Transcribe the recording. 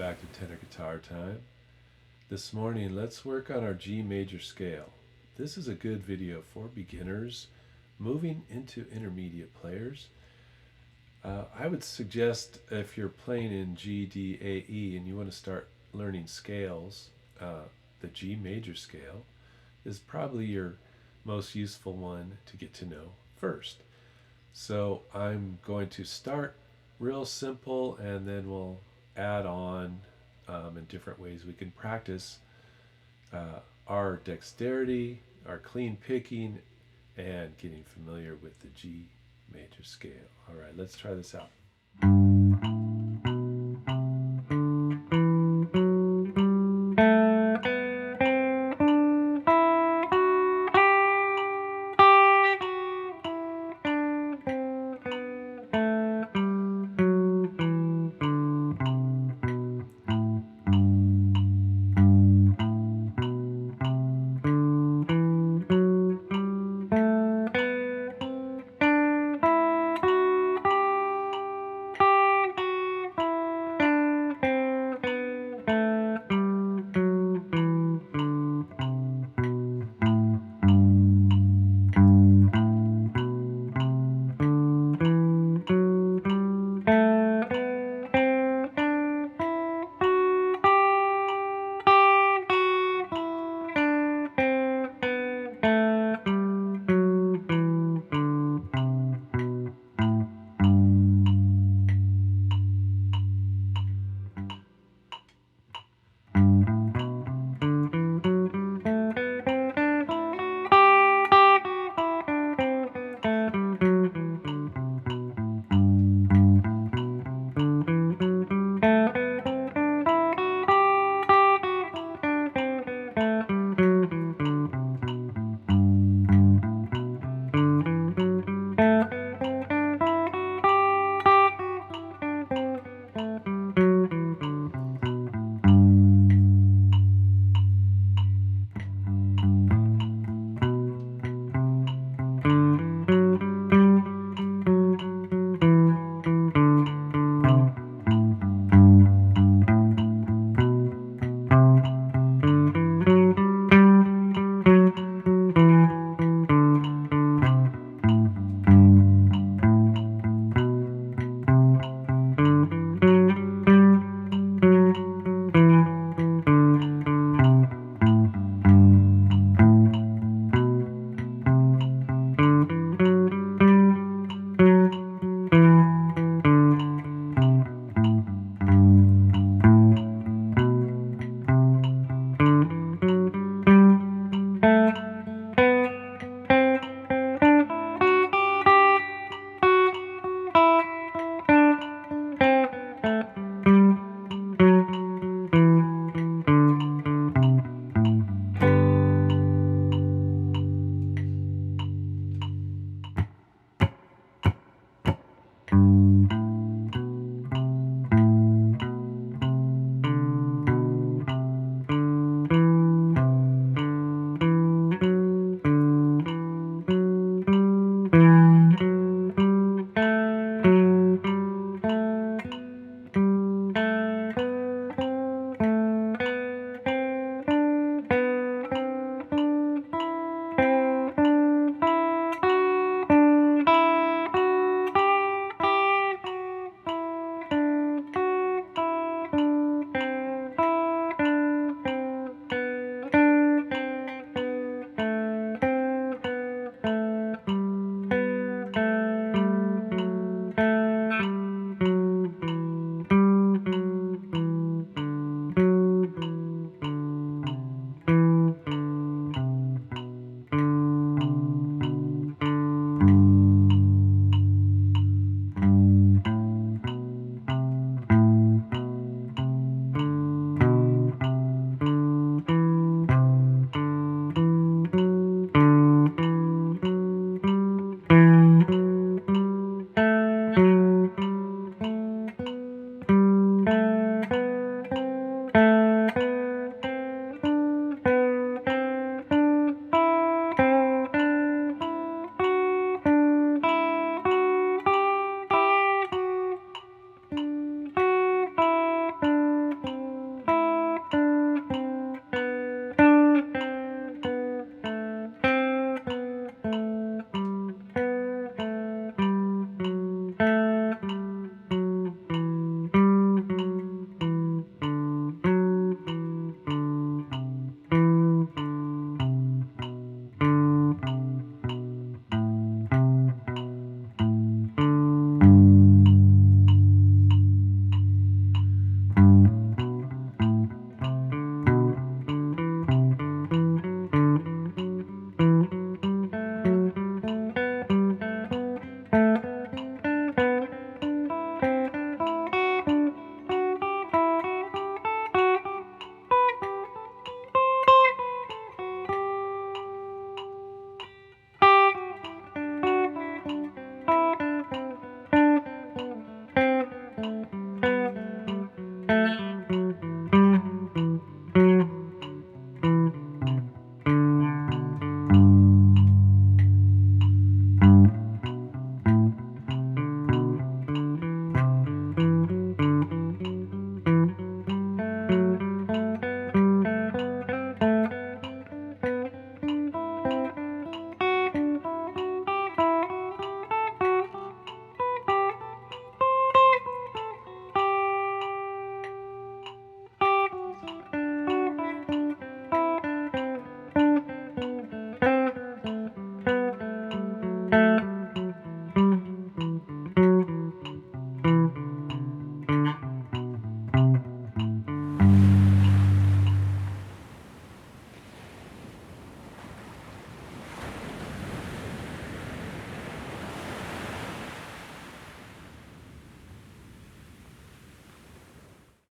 back to Tenor Guitar Time. This morning, let's work on our G major scale. This is a good video for beginners moving into intermediate players. I would suggest if you're playing in GDAE and you want to start learning scales, the G major scale is probably your most useful one to get to know first. So I'm going to start real simple and then we'll add on in different ways we can practice our dexterity, our clean picking, and getting familiar with the G major scale. All right, let's try this out.